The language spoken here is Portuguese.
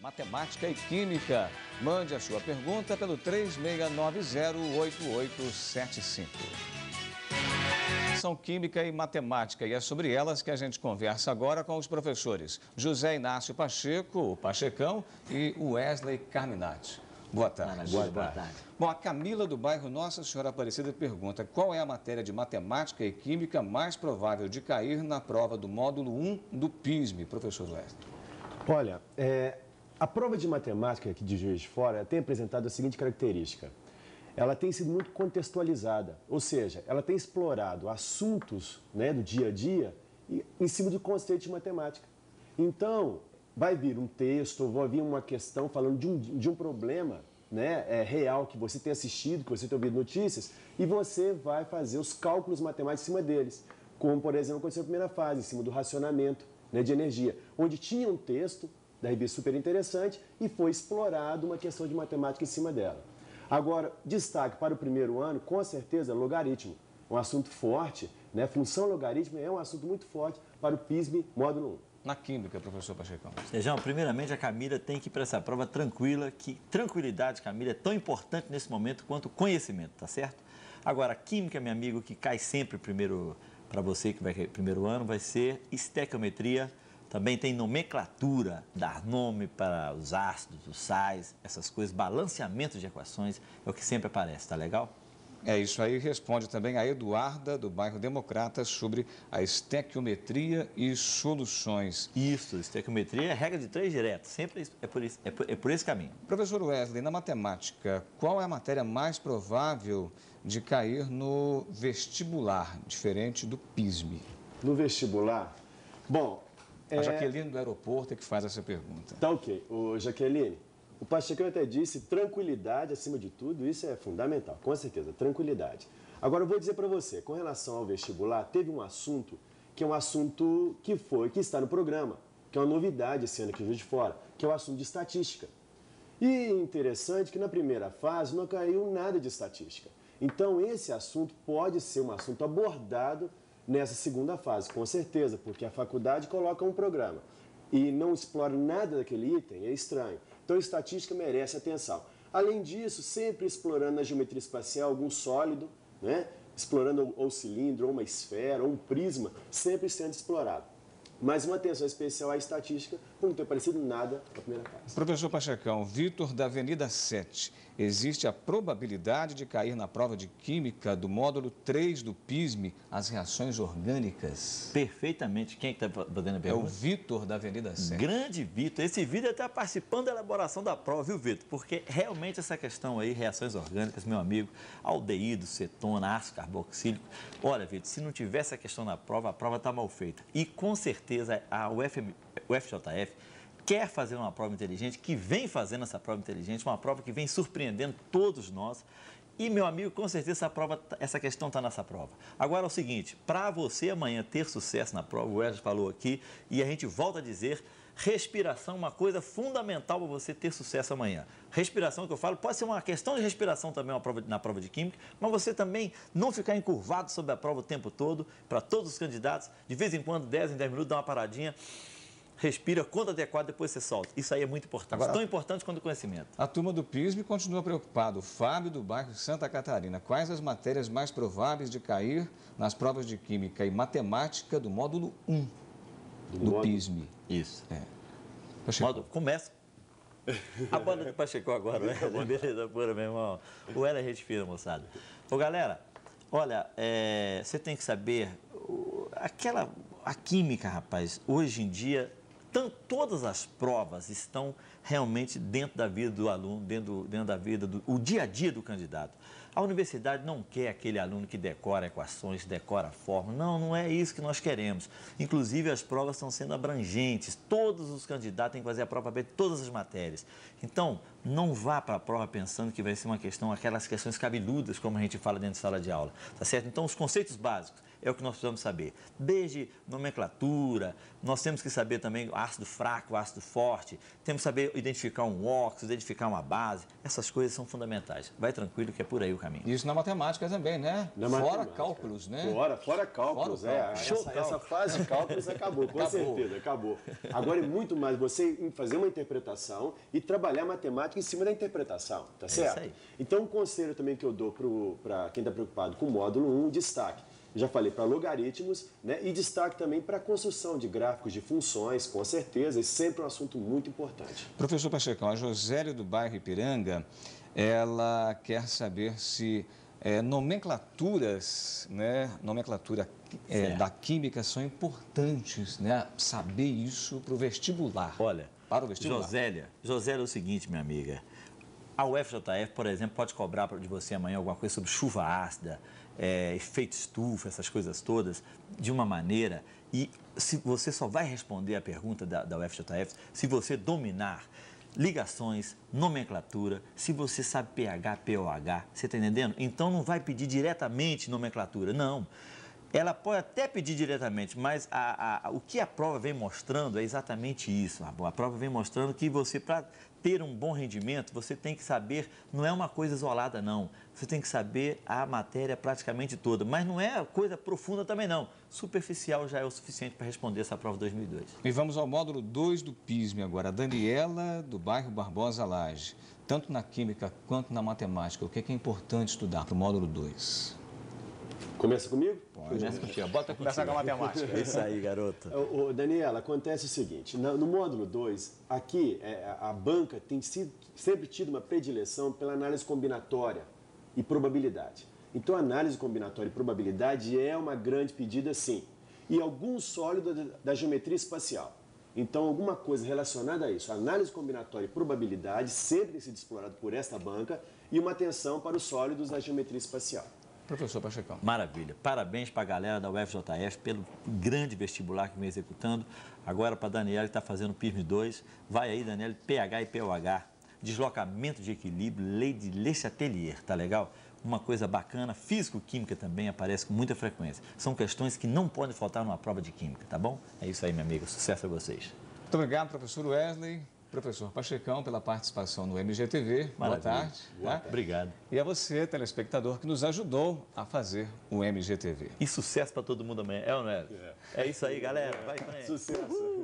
Matemática e Química. Mande a sua pergunta pelo 36908875. São Química e Matemática e é sobre elas que a gente conversa agora com os professores José Inácio Pacheco, o Pachecão, e Wesley Carminati. Boa tarde. Boa tarde. Bom, a Camila do bairro Nossa Senhora Aparecida pergunta: qual é a matéria de Matemática e Química mais provável de cair na prova do módulo 1 do PISM, professor Wesley? Olha, a prova de matemática aqui de Juiz de Fora tem apresentado a seguinte característica. Ela tem sido muito contextualizada, ou seja, ela tem explorado assuntos, né, do dia a dia em cima do conceito de matemática. Então, vai vir um texto, vai vir uma questão falando de um problema, né, real que você tem assistido, que você tem ouvido notícias, e você vai fazer os cálculos matemáticos em cima deles, como, por exemplo, aconteceu na primeira fase, em cima do racionamento, né, de energia, onde tinha um texto da revista super interessante e foi explorado uma questão de matemática em cima dela. Agora, destaque para o primeiro ano, com certeza, logaritmo. Um assunto forte, né? Função logarítmica é um assunto muito forte para o PISM módulo 1. Na Química, professor Pachecão. Sejão, primeiramente a Camila tem que ir para essa prova tranquila, que tranquilidade, Camila, é tão importante nesse momento quanto conhecimento, tá certo? Agora, Química, meu amigo, que cai sempre primeiro, para você que vai cair primeiro ano, vai ser estequiometria. Também tem nomenclatura, dar nome para os ácidos, os sais, essas coisas, balanceamento de equações, é o que sempre aparece, tá legal? É isso aí, responde também a Eduarda, do bairro Democrata, sobre a estequiometria e soluções. Isso, estequiometria é regra de 3 direto, sempre é por esse caminho. Professor Wesley, na matemática, qual é a matéria mais provável de cair no vestibular, diferente do PISM? No vestibular? Bom... A Jaqueline do aeroporto é que faz essa pergunta. Tá ok. Jaqueline, o Pachecão até disse tranquilidade acima de tudo, isso é fundamental, com certeza, tranquilidade. Agora eu vou dizer para você, com relação ao vestibular, teve um assunto que é um assunto que está no programa, que é uma novidade esse ano aqui em Juiz de Fora, que é o assunto de estatística. E interessante que na primeira fase não caiu nada de estatística. Então esse assunto pode ser um assunto abordado nessa segunda fase, com certeza, porque a faculdade coloca um programa e não explora nada daquele item, é estranho. Então, a estatística merece atenção. Além disso, sempre explorando na geometria espacial algum sólido, né? Explorando ou cilindro, ou uma esfera, ou um prisma, sempre sendo explorado. Mas uma atenção especial à estatística, por não ter aparecido nada na primeira fase. Professor Pachecão, Vitor da Avenida 7, existe a probabilidade de cair na prova de Química do módulo 3 do PISM as reações orgânicas? Perfeitamente. Quem é que está fazendo a pergunta? É o Vitor da Avenida 7. Grande Vitor. Esse Vitor está participando da elaboração da prova, viu, Vitor? Porque realmente essa questão aí, reações orgânicas, meu amigo, aldeído, cetona, ácido carboxílico. Olha, Vitor, se não tivesse a questão na prova, a prova está mal feita. E com certeza a UFJF quer fazer uma prova inteligente, que vem fazendo essa prova inteligente, uma prova que vem surpreendendo todos nós. E, meu amigo, com certeza essa questão está nessa prova. Agora é o seguinte, para você amanhã ter sucesso na prova, o Wesley falou aqui, e a gente volta a dizer, respiração é uma coisa fundamental para você ter sucesso amanhã. Respiração, que eu falo, pode ser uma questão de respiração também na prova de Química, mas você também não ficar encurvado sobre a prova o tempo todo, para todos os candidatos, de vez em quando, 10 em 10 minutos, dá uma paradinha, respira, conta até 4, depois você solta. Isso aí é muito importante, agora, tão importante quanto o conhecimento. A turma do PISM continua preocupada. O Fábio, do bairro Santa Catarina. Quais as matérias mais prováveis de cair nas provas de Química e Matemática do módulo 1 do PISM? Isso. Pacheco. Começa. A banda de Pacheco agora, né? Beleza pura, meu irmão. O Ela é gente fina, moçada. Ô, galera, olha, você tem que saber, a Química, rapaz, hoje em dia, todas as provas estão realmente dentro da vida do aluno, dentro da vida, o dia a dia do candidato. A universidade não quer aquele aluno que decora equações, decora a fórmula. Não, não é isso que nós queremos. Inclusive, as provas estão sendo abrangentes. Todos os candidatos têm que fazer a prova de todas as matérias. Então, não vá para a prova pensando que vai ser uma questão, aquelas questões cabeludas, como a gente fala dentro de sala de aula. Tá certo? Então, os conceitos básicos é o que nós precisamos saber. Desde nomenclatura, nós temos que saber também ácido fraco, ácido forte, temos que saber identificar um óxido, identificar uma base. Essas coisas são fundamentais. Vai tranquilo que é por aí o caminho. Isso na matemática também, né? Fora cálculos, né? Fora cálculos, essa fase de cálculos acabou, com certeza, acabou. Agora é muito mais você fazer uma interpretação e trabalhar matemática em cima da interpretação, tá certo? Isso aí. Então, um conselho também que eu dou para quem está preocupado com o módulo 1, destaque. Já falei para logaritmos, né? E destaque também para a construção de gráficos de funções, com certeza, e sempre um assunto muito importante. Professor Pachecão, a Josélia do bairro Ipiranga, ela quer saber se nomenclaturas, né? Nomenclatura da química são importantes, né? Saber isso para o vestibular. Olha, para o vestibular. Josélia é o seguinte, minha amiga. A UFJF, por exemplo, pode cobrar de você amanhã alguma coisa sobre chuva ácida, efeito estufa, essas coisas todas, de uma maneira. E se você só vai responder a pergunta da UFJF se você dominar ligações, nomenclatura, se você sabe pH, POH, você está entendendo? Então não vai pedir diretamente nomenclatura, não. Ela pode até pedir diretamente, mas o que a prova vem mostrando é exatamente isso. A prova vem mostrando que você, para ter um bom rendimento, você tem que saber, não é uma coisa isolada, não. Você tem que saber a matéria praticamente toda, mas não é coisa profunda também, não. Superficial já é o suficiente para responder essa prova 2002. E vamos ao módulo 2 do PISM agora. A Daniela, do bairro Barbosa Laje. Tanto na química quanto na matemática, o que é importante estudar para o módulo 2? Começa comigo? Começa contigo. Bota Começar com a matemática. Isso aí, garota. Daniela, acontece o seguinte, no módulo 2, aqui a banca tem sempre tido uma predileção pela análise combinatória e probabilidade. Então, a análise combinatória e probabilidade é uma grande pedida, sim. E algum sólido da geometria espacial. Então, alguma coisa relacionada a isso, análise combinatória e probabilidade sempre tem sido explorado por esta banca e uma atenção para os sólidos da geometria espacial. Professor Pachecão. Maravilha. Parabéns para a galera da UFJF pelo grande vestibular que vem executando. Agora para a Daniela que está fazendo o PISM 2. Vai aí, Daniela, pH e POH. Deslocamento de equilíbrio, lei de Le Chatelier, tá legal? Uma coisa bacana, físico-química também aparece com muita frequência. São questões que não podem faltar numa prova de química, tá bom? É isso aí, minha amiga. Sucesso a vocês. Muito obrigado, professor Wesley. Professor Pachecão, pela participação no MGTV. Boa tarde. Tá? Obrigado. E a você, telespectador, que nos ajudou a fazer o MGTV. E sucesso para todo mundo amanhã, é ou não é? É isso aí, galera. Vai em frente. Sucesso.